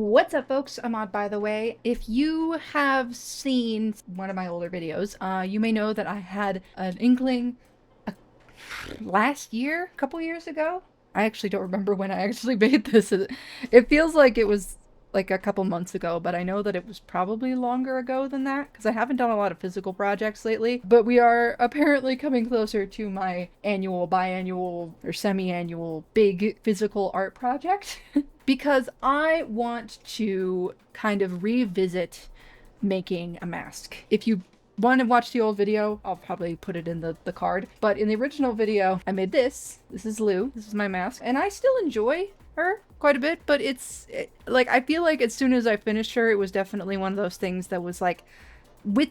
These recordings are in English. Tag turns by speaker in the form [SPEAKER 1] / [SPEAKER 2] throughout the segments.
[SPEAKER 1] What's up, folks? Ahmad, by the way. If you have seen one of my older videos, you may know that I had an inkling uh, last year, a couple years ago. I actually don't remember when I actually made this. It feels like it was like a couple months ago, but I know that it was probably longer ago than that because I haven't done a lot of physical projects lately. But we are apparently coming closer to my annual, biannual, or semi-annual big physical art project. Because I want to kind of revisit making a mask. If you want to watch the old video, I'll probably put it in the card. But in the original video, I made this. This is Lou. This is my mask. And I still enjoy her quite a bit, but like, I feel like as soon as I finished her, it was definitely one of those things that was like, with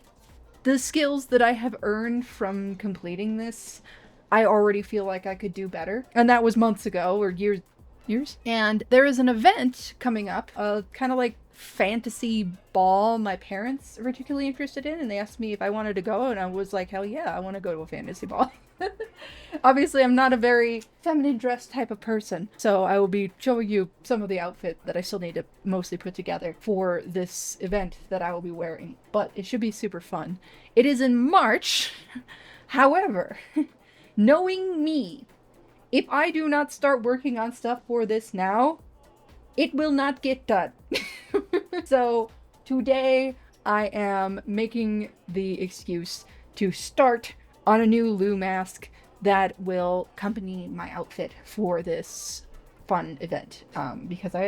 [SPEAKER 1] the skills that I have earned from completing this, I already feel like I could do better. And that was months ago or years. And there is an event coming up, kind of like fantasy ball my parents are particularly interested in, and they asked me if I wanted to go, and I was like, hell yeah, I want to go to a fantasy ball. Obviously, I'm not a very feminine dressed type of person, so I will be showing you some of the outfit that I still need to mostly put together for this event that I will be wearing, but it should be super fun. It is in March. However, knowing me, if I do not start working on stuff for this now, it will not get done. So today I am making the excuse to start on a new Lou mask that will accompany my outfit for this fun event. Because I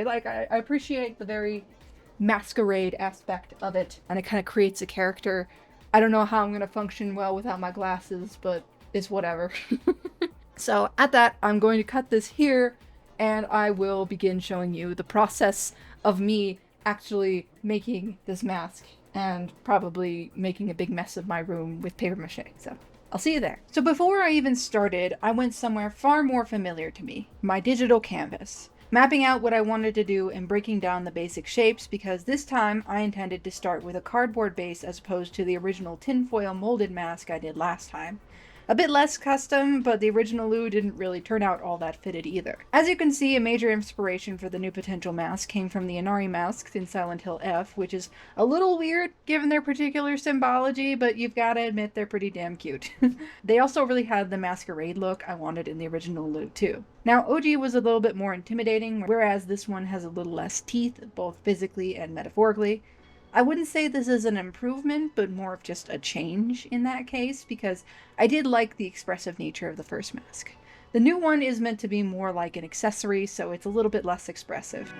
[SPEAKER 1] appreciate the very masquerade aspect of it, and it kind of creates a character. I don't know how I'm gonna function well without my glasses, but it's whatever. So at that, I'm going to cut this here, and I will begin showing you the process of me actually making this mask, and probably making a big mess of my room with paper mache. So I'll see you there. So before I even started, I went somewhere far more familiar to me, my digital canvas, mapping out what I wanted to do and breaking down the basic shapes, because this time I intended to start with a cardboard base as opposed to the original tinfoil molded mask I did last time. A bit less custom, but the original Lou didn't really turn out all that fitted either. As you can see, a major inspiration for the new potential mask came from the Inari masks in Silent Hill F, which is a little weird given their particular symbology, but you've gotta admit they're pretty damn cute. They also really had the masquerade look I wanted in the original Lou too. Now, OG was a little bit more intimidating, whereas this one has a little less teeth, both physically and metaphorically. I wouldn't say this is an improvement, but more of just a change in that case, because I did like the expressive nature of the first mask. The new one is meant to be more like an accessory, so it's a little bit less expressive.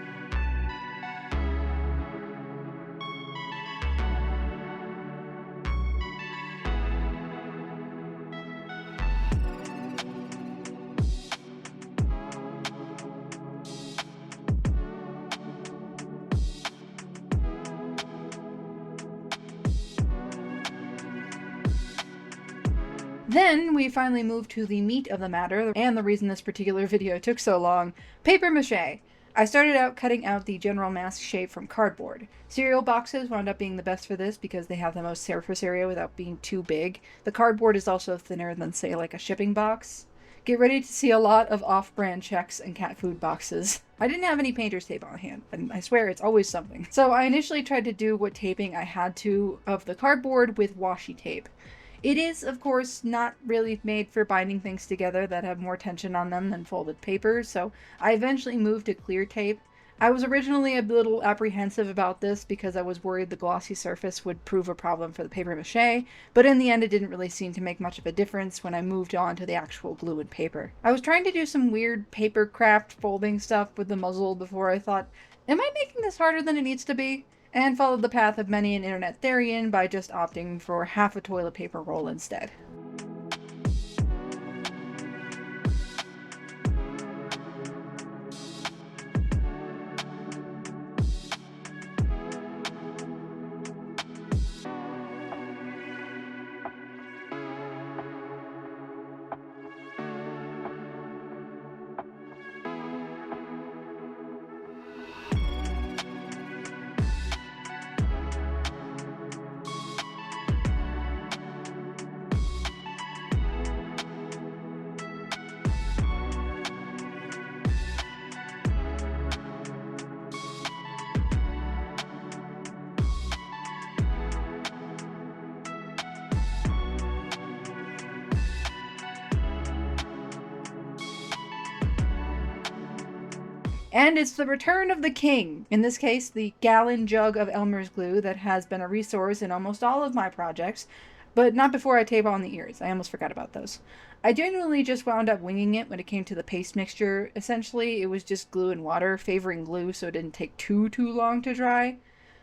[SPEAKER 1] Then we finally moved to the meat of the matter, and the reason this particular video took so long: paper mache. I started out cutting out the general mask shape from cardboard. Cereal boxes wound up being the best for this because they have the most surface area without being too big. The cardboard is also thinner than, say, like a shipping box. Get ready to see a lot of off-brand checks and cat food boxes. I didn't have any painter's tape on hand, and I swear it's always something. So I initially tried to do what taping I had to of the cardboard with washi tape. It is, of course, not really made for binding things together that have more tension on them than folded paper, so I eventually moved to clear tape. I was originally a little apprehensive about this because I was worried the glossy surface would prove a problem for the paper mache, but in the end it didn't really seem to make much of a difference when I moved on to the actual glue and paper. I was trying to do some weird paper craft folding stuff with the muzzle before I thought, am I making this harder than it needs to be? And followed the path of many an internet therian by just opting for half a toilet paper roll instead. And it's the return of the king. In this case, the gallon jug of Elmer's glue that has been a resource in almost all of my projects, but not before I tape on the ears. I almost forgot about those. I genuinely just wound up winging it when it came to the paste mixture. Essentially, it was just glue and water, favoring glue so it didn't take too long to dry.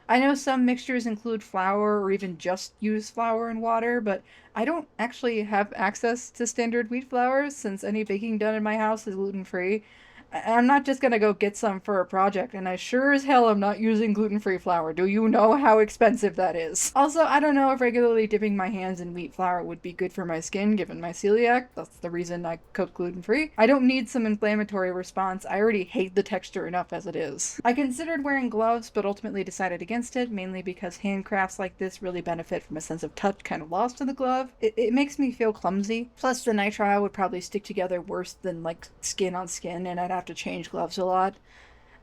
[SPEAKER 1] I know some mixtures include flour or even just use flour and water, but I don't actually have access to standard wheat flour since any baking done in my house is gluten free. I'm not just gonna go get some for a project, and I sure as hell am not using gluten-free flour. Do you know how expensive that is? Also, I don't know if regularly dipping my hands in wheat flour would be good for my skin, given my celiac. That's the reason I cook gluten-free. I don't need some inflammatory response. I already hate the texture enough as it is. I considered wearing gloves, but ultimately decided against it, mainly because handcrafts like this really benefit from a sense of touch kind of lost in the glove. It makes me feel clumsy. Plus, the nitrile would probably stick together worse than like skin on skin, and I'd have to change gloves a lot.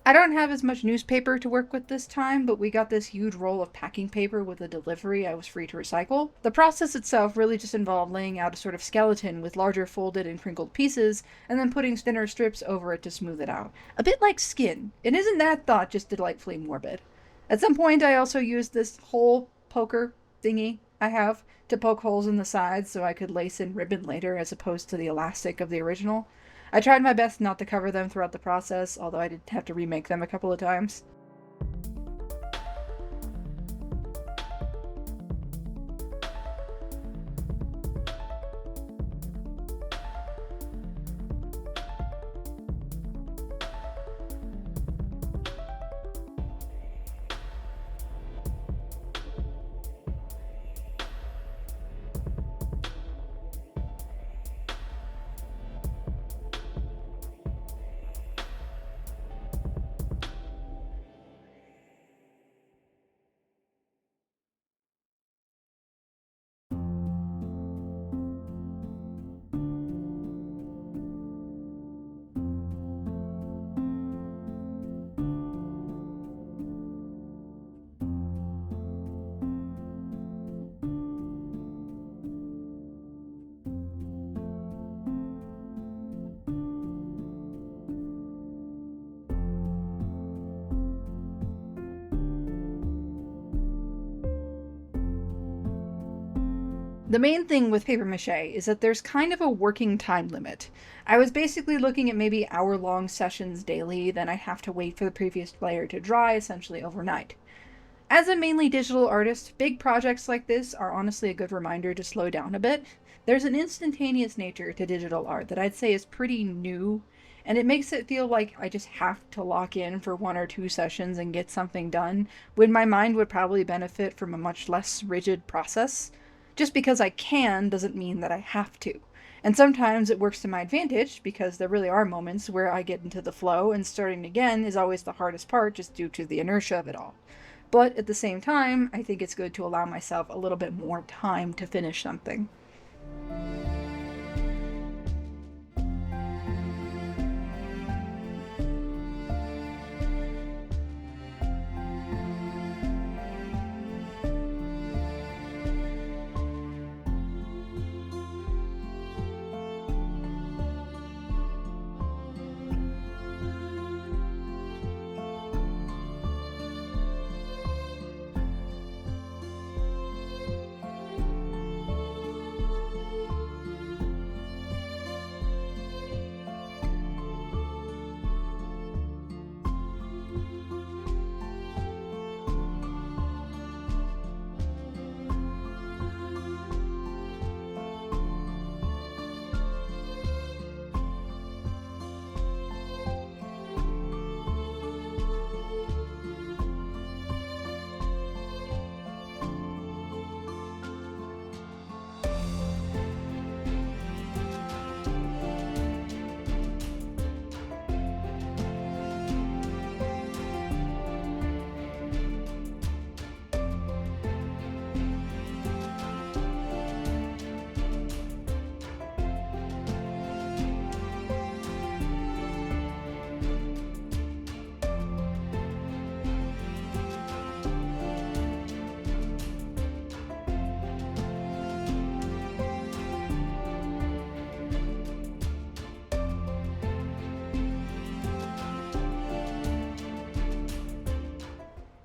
[SPEAKER 1] I don't have as much newspaper to work with this time, but we got this huge roll of packing paper with a delivery I was free to recycle. The process itself really just involved laying out a sort of skeleton with larger folded and crinkled pieces, and then putting thinner strips over it to smooth it out. A bit like skin. And isn't that thought just delightfully morbid? At some point, I also used this hole poker thingy I have to poke holes in the sides so I could lace in ribbon later as opposed to the elastic of the original. I tried my best not to cover them throughout the process, although I did have to remake them a couple of times. The main thing with paper mache is that there's kind of a working time limit. I was basically looking at maybe hour-long sessions daily, then I have to wait for the previous layer to dry, essentially overnight. As a mainly digital artist, big projects like this are honestly a good reminder to slow down a bit. There's an instantaneous nature to digital art that I'd say is pretty new, and it makes it feel like I just have to lock in for 1 or 2 sessions and get something done, when my mind would probably benefit from a much less rigid process. Just because I can doesn't mean that I have to. And sometimes it works to my advantage because there really are moments where I get into the flow, and starting again is always the hardest part just due to the inertia of it all. But at the same time, I think it's good to allow myself a little bit more time to finish something.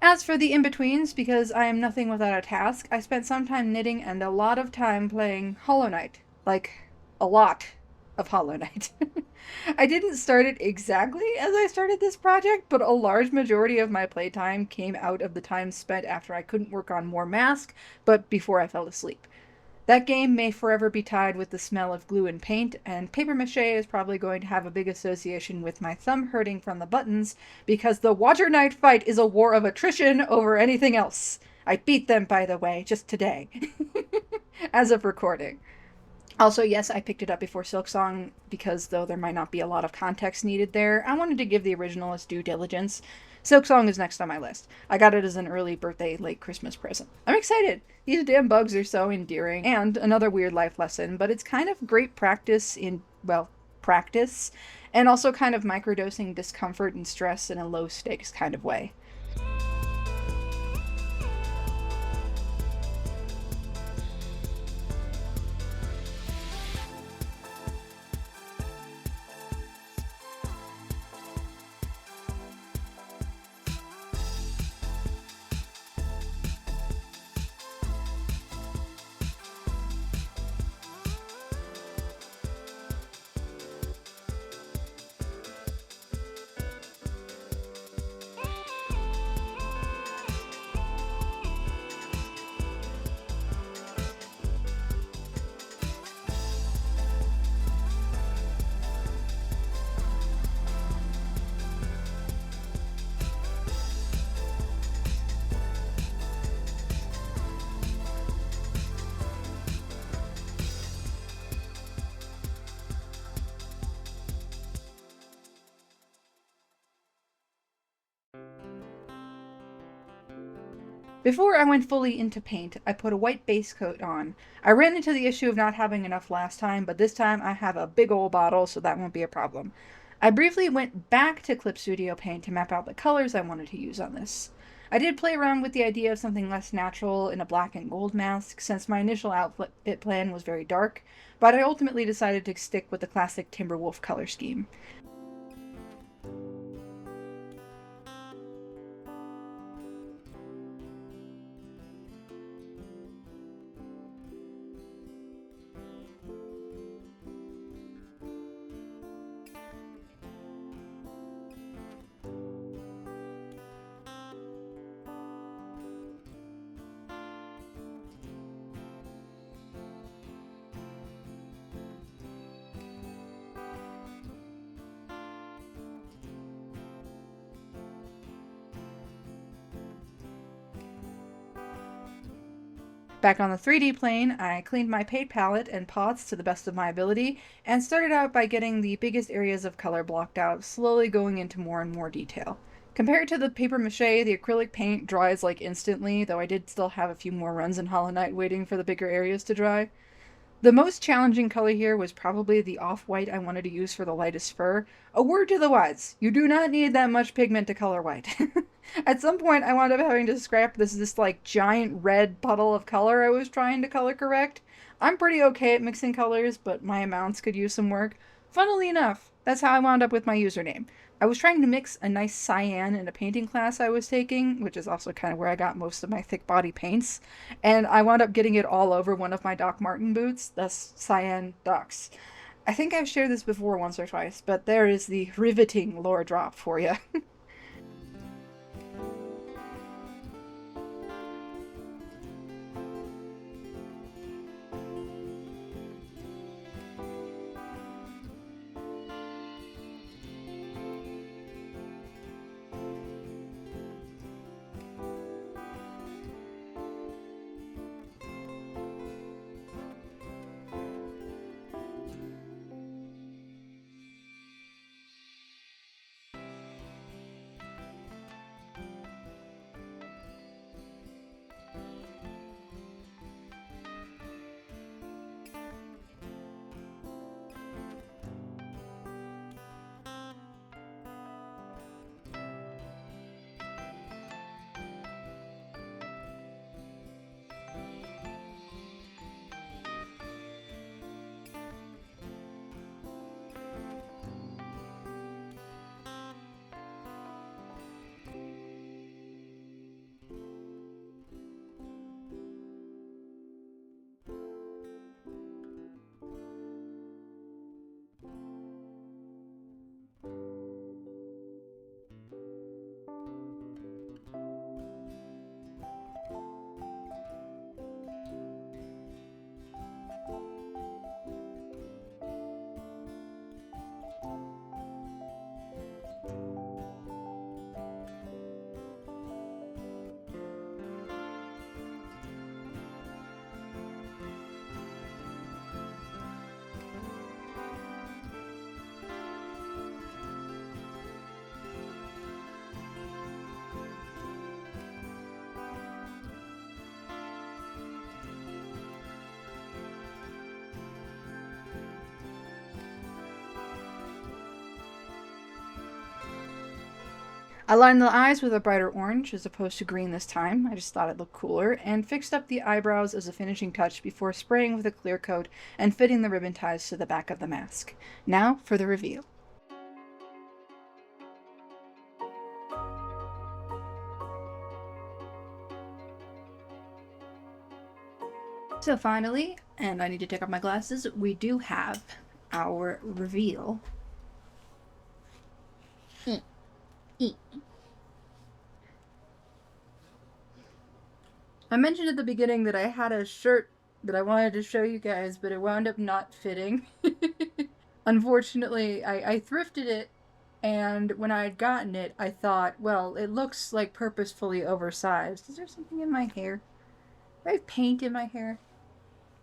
[SPEAKER 1] As for the in-betweens, because I am nothing without a task, I spent some time knitting and a lot of time playing Hollow Knight. Like, a lot of Hollow Knight. I didn't start it exactly as I started this project, but a large majority of my playtime came out of the time spent after I couldn't work on more Mask, but before I fell asleep. That game may forever be tied with the smell of glue and paint, and paper mache is probably going to have a big association with my thumb hurting from the buttons, because the Water Knight fight is a war of attrition over anything else. I beat them, by the way, just today, as of recording. Also, yes, I picked it up before Silksong because though there might not be a lot of context needed there, I wanted to give the original its due diligence. Silksong is next on my list. I got it as an early birthday, late Christmas present. I'm excited! These damn bugs are so endearing. And another weird life lesson, but it's kind of great practice in, well, practice, and also kind of microdosing discomfort and stress in a low stakes kind of way. Before I went fully into paint, I put a white base coat on. I ran into the issue of not having enough last time, but this time I have a big old bottle, so that won't be a problem. I briefly went back to Clip Studio Paint to map out the colors I wanted to use on this. I did play around with the idea of something less natural in a black and gold mask, since my initial outfit plan was very dark, but I ultimately decided to stick with the classic Timberwolf color scheme. Back on the 3D plane, I cleaned my paint palette and pots to the best of my ability, and started out by getting the biggest areas of color blocked out, slowly going into more and more detail. Compared to the paper mache, the acrylic paint dries like instantly, though I did still have a few more runs in Hollow Knight waiting for the bigger areas to dry. The most challenging color here was probably the off-white I wanted to use for the lightest fur. A word to the wise, you do not need that much pigment to color white. At some point I wound up having to scrap this like giant red puddle of color I was trying to color correct. I'm pretty okay at mixing colors, but my amounts could use some work. Funnily enough, that's how I wound up with my username. I was trying to mix a nice cyan in a painting class I was taking, which is also kind of where I got most of my thick body paints, and I wound up getting it all over one of my Doc Marten boots, thus cyan Docs. I think I've shared this before once or twice, but there is the riveting lore drop for you. I lined the eyes with a brighter orange as opposed to green this time. I just thought it looked cooler, and fixed up the eyebrows as a finishing touch before spraying with a clear coat and fitting the ribbon ties to the back of the mask. Now for the reveal. So finally, and I need to take off my glasses, we do have our reveal. I mentioned at the beginning that I had a shirt that I wanted to show you guys, but it wound up not fitting. Unfortunately, I thrifted it, and when I had gotten it, I thought, well, it looks like purposefully oversized. Is there something in my hair? Do I have paint in my hair?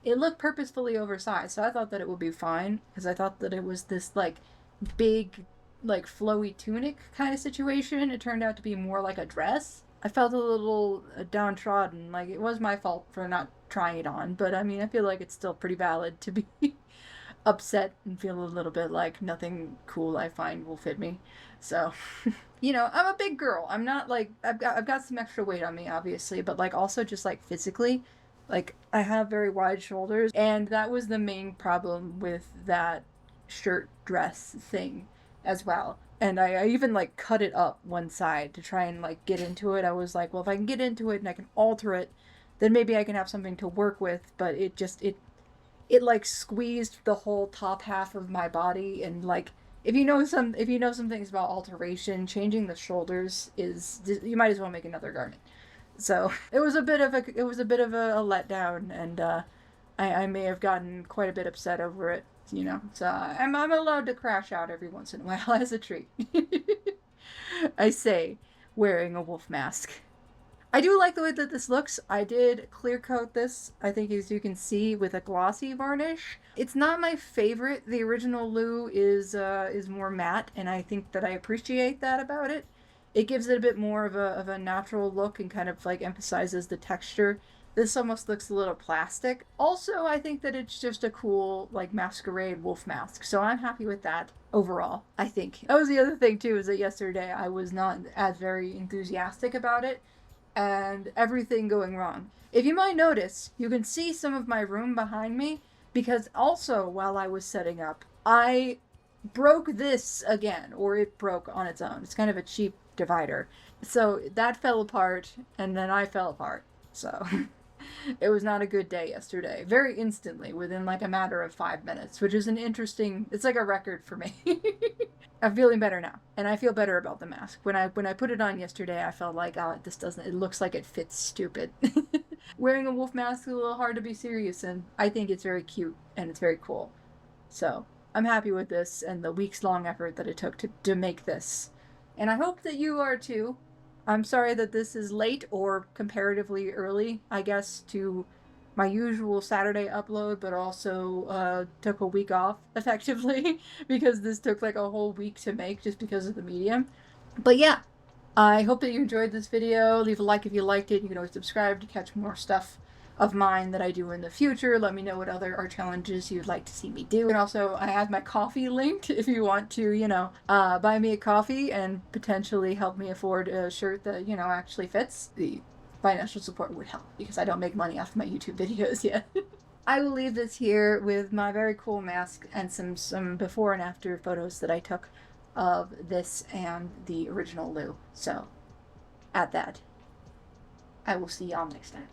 [SPEAKER 1] It looked purposefully oversized, so I thought that it would be fine, because I thought that it was this, like, big, like, flowy tunic kind of situation. It turned out to be more like a dress. I felt a little downtrodden. Like, it was my fault for not trying it on, but I mean, I feel like it's still pretty valid to be upset and feel a little bit like nothing cool I find will fit me. So, you know, I'm a big girl. I'm not like, I've got some extra weight on me, obviously, but like also just like physically, like I have very wide shoulders, and that was the main problem with that shirt dress thing as well. And I even like cut it up one side to try and like get into it. I was like, well, if I can get into it and I can alter it, then maybe I can have something to work with. But it like squeezed the whole top half of my body, and like if you know some things about alteration, changing the shoulders is, you might as well make another garment. So it was a bit of a letdown, and I may have gotten quite a bit upset over it, you know. So I'm allowed to crash out every once in a while as a treat. I say, wearing a wolf mask. I do like the way that this looks. I did clear coat this, I think, as you can see, with a glossy varnish. It's not my favorite. The original Lou is more matte, and I think that I appreciate that about it. It gives it a bit more of a natural look and kind of like emphasizes the texture. This almost looks a little plastic. Also, I think that it's just a cool like masquerade wolf mask, so I'm happy with that overall. I think that was the other thing too, is that yesterday I was not as very enthusiastic about it, and everything going wrong. If you might notice, you can see some of my room behind me, because also while I was setting up, I broke this again, or it broke on its own. It's kind of a cheap divider. So that fell apart, and then I fell apart. So it was not a good day yesterday. Very instantly, within like a matter of 5 minutes, which is it's like a record for me. I'm feeling better now, and I feel better about the mask. When I put it on yesterday, I felt like, oh, it looks like it fits stupid. Wearing a wolf mask is a little hard to be serious, and I think it's very cute, and it's very cool. So I'm happy with this, and the weeks-long effort that it took to make this. And I hope that you are too. I'm sorry that this is late, or comparatively early, I guess, to my usual Saturday upload, but also took a week off, effectively, because this took like a whole week to make just because of the medium. But yeah, I hope that you enjoyed this video. Leave a like if you liked it. You can always subscribe to catch more stuff of mine that I do in the future. Let me know what other art challenges you'd like to see me do. And also, I have my coffee linked if you want to, you know, buy me a coffee and potentially help me afford a shirt that, you know, actually fits. The financial support would help, because I don't make money off my YouTube videos yet. I will leave this here with my very cool mask and some before and after photos that I took of this and the original Lou. So, at that, I will see y'all next time.